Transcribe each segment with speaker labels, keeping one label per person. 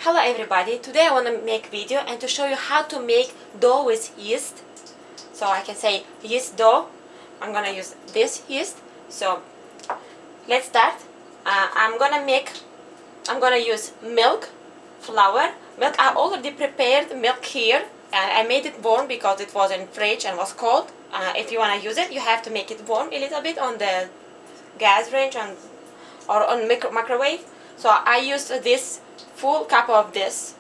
Speaker 1: Hello everybody, today I want to make video and to show you how to make dough with yeast. So I can say yeast dough. I'm gonna use this yeast. So let's start. I'm gonna use milk, flour. Milk, I already prepared milk here and I made it warm because it was in fridge and was cold. If you wanna use it, you have to make it warm a little bit on the gas range or on microwave. So I used this full cup of this,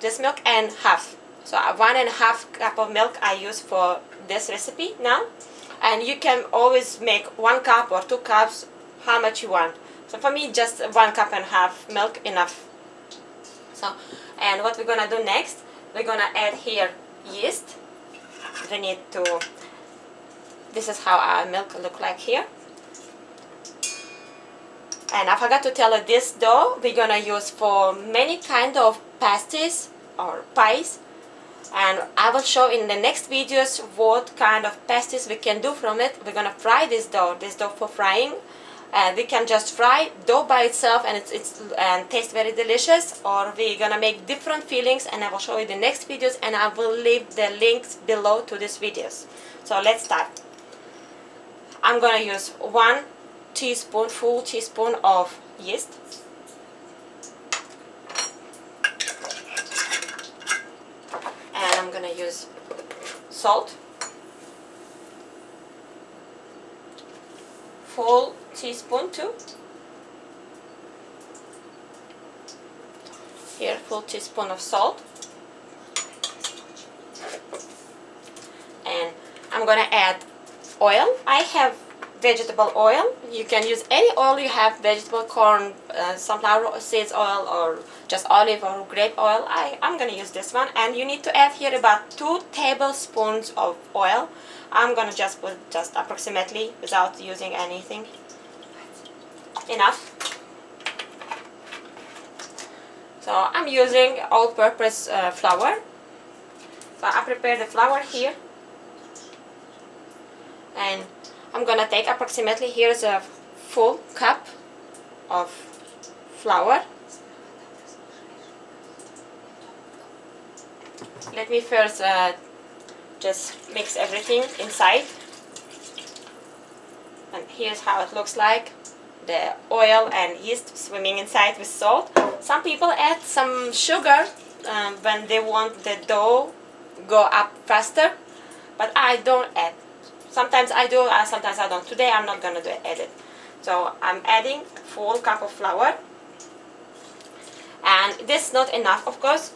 Speaker 1: this milk and half. So 1.5 cup of milk I use for this recipe now. And you can always make 1 cup or 2 cups, how much you want. So for me, just 1.5 cups milk enough. So, and what we're gonna do next, we're gonna add here yeast. We need to, this is how our milk look like here. And I forgot to tell you, this dough we're gonna use for many kind of pasties or pies, and I will show in the next videos what kind of pasties we can do from it. We're gonna fry this dough for frying, and we can just fry dough by itself and it's taste very delicious, or we're gonna make different fillings, and I will show you the next videos, and I will leave the links below to these videos. So let's start. I'm gonna use full teaspoon of yeast, and I'm gonna use salt, full teaspoon too. Here, full teaspoon of salt, and I'm gonna add oil. I have vegetable oil. You can use any oil you have, vegetable, corn, sunflower seeds oil, or just olive or grape oil. I'm gonna use this one, and you need to add here about 2 tablespoons of oil. I'm gonna just put just approximately without using anything. Enough. So I'm using all-purpose flour. So I prepare the flour here, and I'm gonna take approximately, here's a full cup of flour. Let me first just mix everything inside, and here's how it looks like. The oil and yeast swimming inside with salt. Some people add some sugar when they want the dough go up faster, but I don't add. Sometimes I do, sometimes I don't. Today I'm not going to add it. So I'm adding full cup of flour. And this is not enough, of course.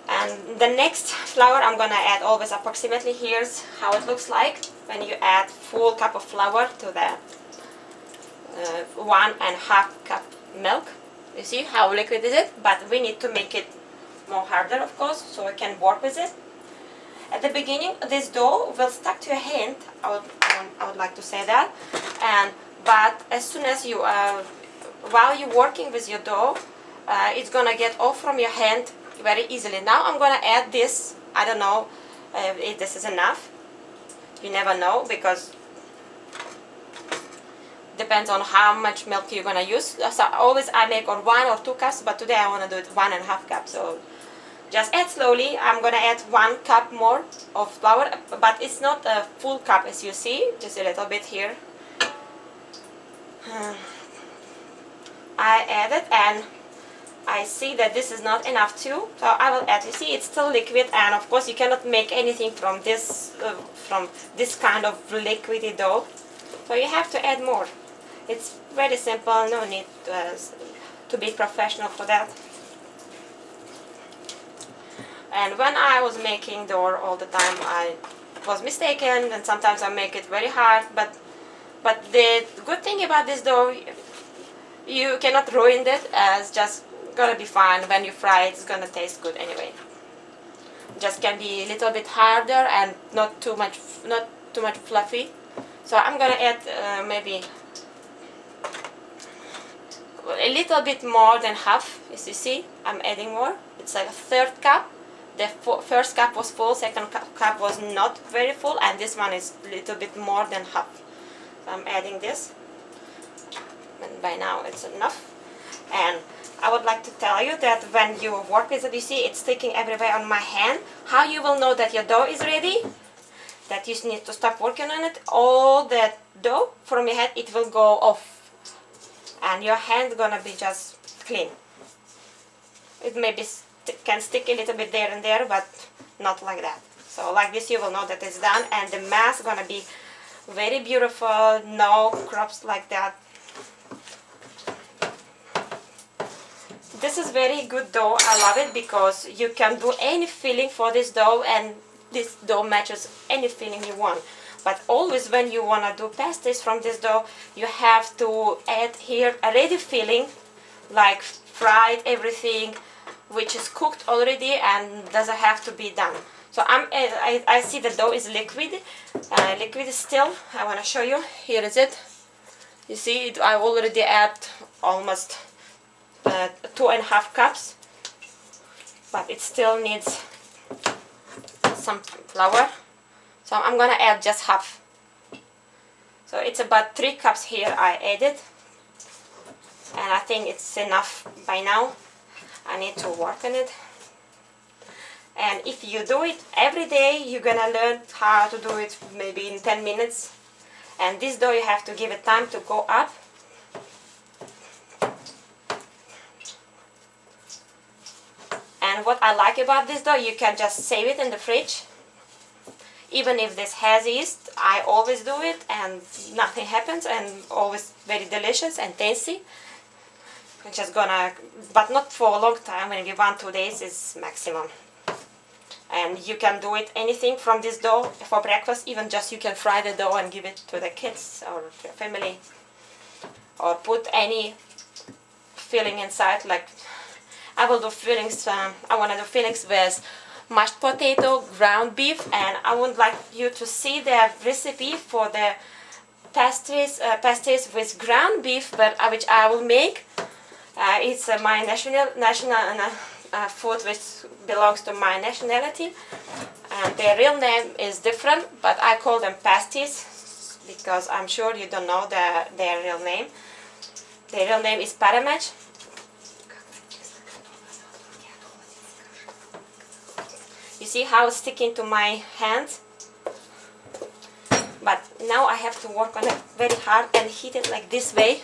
Speaker 1: And the next flour I'm going to add always approximately. Here's how it looks like when you add full cup of flour to the 1.5 cup milk. You see how liquid is it? But we need to make it more harder, of course, so we can work with it. At the beginning, this dough will stuck to your hand. I would like to say that. But as soon as you, while you're working with your dough, it's gonna get off from your hand very easily. Now I'm gonna add this. I don't know if this is enough. You never know, because depends on how much milk you're gonna use. So always I make on 1 or 2 cups, but today I wanna do it 1.5 cups. So just add slowly. I'm gonna add 1 cup more of flour, but it's not a full cup, as you see, just a little bit here. I added, and I see that this is not enough too, so I will add. You see, it's still liquid, and of course you cannot make anything from this kind of liquidy dough, so you have to add more. It's very simple, no need to be professional for that. And when I was making dough all the time, I was mistaken, and sometimes I make it very hard. But the good thing about this dough, you cannot ruin it. It's just gonna be fine. When you fry it, it's gonna taste good anyway. Just can be a little bit harder and not too much fluffy. So I'm gonna add maybe a little bit more than half. As you see, I'm adding more. It's like a 1/3 cup. The first cup was full, second cup was not very full, and this one is a little bit more than half. So I'm adding this, and by now it's enough. And I would like to tell you that when you work with it, you see it's sticking everywhere on my hand. How you will know that your dough is ready? That you need to stop working on it. All that dough from your head, it will go off, and your hand gonna be just clean. It maybe can stick a little bit there and there, but not like that. So like this you will know that it's done, and the mass gonna be very beautiful, no crops like that. This is very good dough. I love it because you can do any filling for this dough, and this dough matches any filling you want. But always when you want to do pasties from this dough, you have to add here a ready filling, like fried everything, which is cooked already and doesn't have to be done. So I see the dough is liquid, liquid still. I want to show you. Here is it. You see it, I already add almost 2.5 cups, but it still needs some flour. So I'm gonna add just half. So it's about 3 cups here I added, and I think it's enough by now. I need to work on it. And if you do it every day, you're gonna learn how to do it maybe in 10 minutes. And this dough you have to give it time to go up. And what I like about this dough, you can just save it in the fridge. Even if this has yeast, I always do it and nothing happens, and always very delicious and tasty. I'm just gonna, but not for a long time, maybe 1-2 days is maximum. And you can do it anything from this dough for breakfast, even just you can fry the dough and give it to the kids or to your family. Or put any filling inside, like I will do fillings, I want to do fillings with mashed potato, ground beef, and I would like you to see the recipe for the pasties with ground beef, but which I will make. It's my national food which belongs to my nationality, and their real name is different, but I call them pasties because I'm sure you don't know their real name. Their real name is cabbage. You see how it's sticking to my hand? But now I have to work on it very hard and heat it like this way.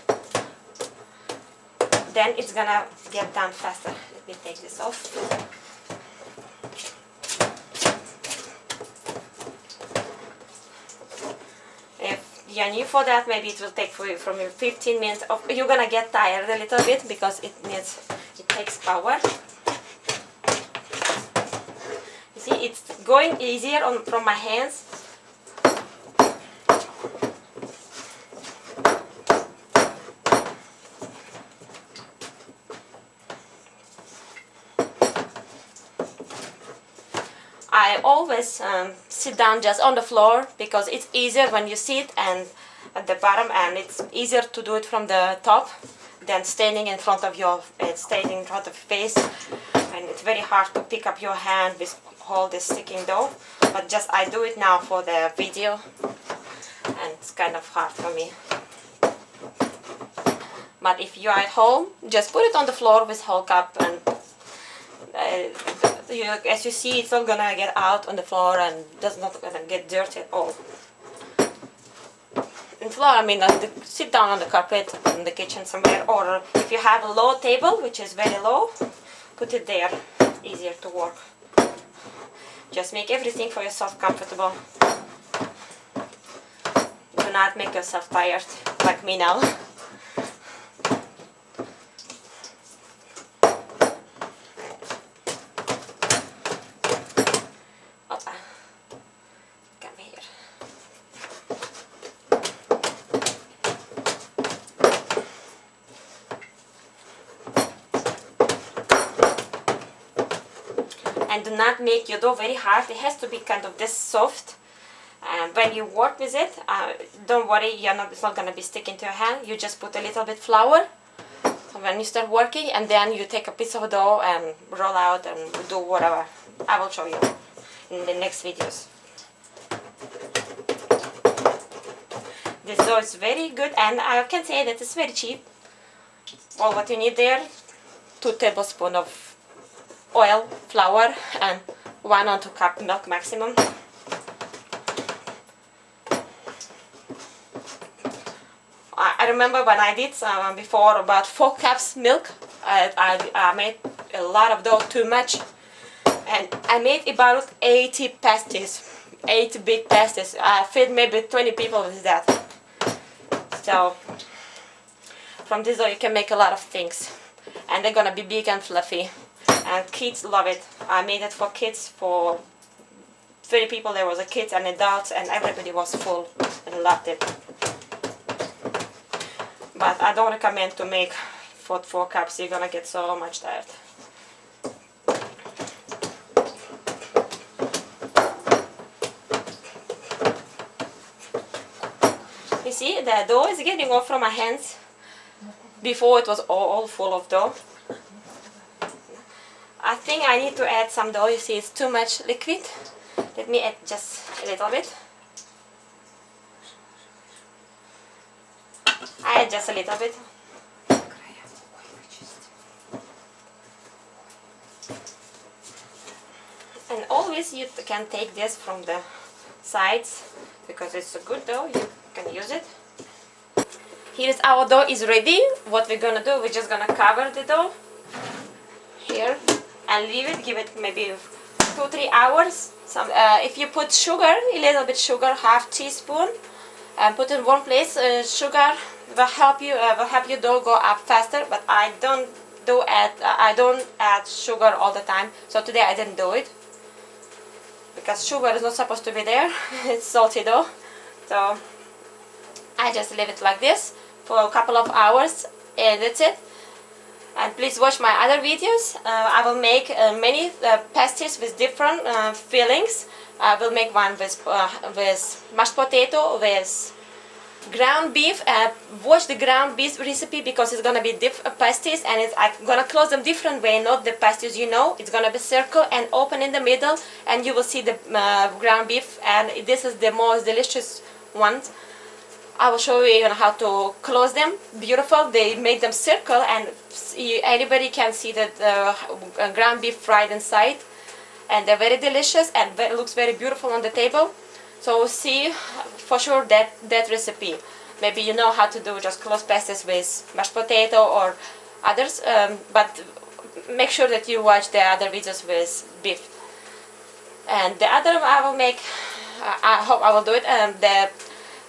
Speaker 1: Then it's gonna get done faster. Let me take this off. If you're new for that, maybe it will take for you from 15 minutes. You're gonna get tired a little bit because it takes power. You see, it's going easier from my hands. I always sit down just on the floor because it's easier when you sit and at the bottom, and it's easier to do it from the top than standing in front of your face, and it's very hard to pick up your hand with all this sticking dough. But just I do it now for the video, and it's kind of hard for me. But if you're at home, just put it on the floor with whole cup, and as you see, it's not gonna get out on the floor and does not gonna get dirty at all. In floor, I mean, sit down on the carpet in the kitchen somewhere, or if you have a low table, which is very low, put it there. Easier to work. Just make everything for yourself comfortable. Do not make yourself tired like me now. And do not make your dough very hard. It has to be kind of this soft. And when you work with it, don't worry, it's not going to be sticking to your hand. You just put a little bit flour when you start working, and then you take a piece of dough and roll out and do whatever. I will show you in the next videos. This dough is very good, and I can say that it's very cheap. All what you need there, 2 tablespoons of oil, flour, and 1 or 2 cup milk maximum. I remember when I did before about 4 cups milk. I made a lot of dough, too much, and I made about 80 pasties, 80 big pasties. I fed maybe 20 people with that. So from this dough you can make a lot of things, and they're gonna be big and fluffy, and kids love it. I made it for kids, for 30 people. There was a kids and adults, and everybody was full and loved it. But I don't recommend to make for 4 cups. You're gonna get so much tired. You see, the dough is getting off from my hands. Before it was all full of dough. I think I need to add some dough. You see, it's too much liquid. Let me add just a little bit. I add just a little bit. And always you can take this from the sides because it's a good dough. You can use it. Here's our dough is ready. What we're gonna do, we're just gonna cover the dough here and leave it. Give it maybe 2-3 hours. If you put sugar, a little bit sugar, half teaspoon, and put in one place. Sugar will help your dough go up faster. But I don't add sugar all the time. So today I didn't do it because sugar is not supposed to be there. It's salty dough, so I just leave it like this for a couple of hours, and that's it. And please watch my other videos. I will make many pasties with different fillings. I will make one with mashed potato, with ground beef. Watch the ground beef recipe because it's gonna be pasties, and I'm gonna close them different way, not the pasties you know. It's gonna be circle and open in the middle, and you will see the ground beef, and this is the most delicious ones. I will show you even how to close them. Beautiful. They make them circle, and anybody can see that ground beef fried inside, and they're very delicious and looks very beautiful on the table. So see for sure that recipe. Maybe you know how to do just closed pasties with mashed potato or others, but make sure that you watch the other videos with beef. And the other I will make, I hope I will do it, the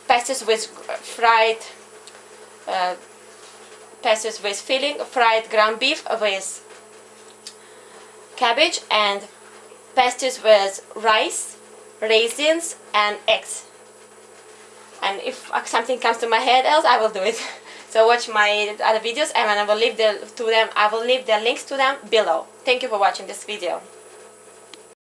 Speaker 1: pasties with fried pasties with filling, fried ground beef with cabbage, and pasties with rice, raisins, and eggs. And if something comes to my head else, I will do it. So watch my other videos, and I will leave the links to them below. Thank you for watching this video.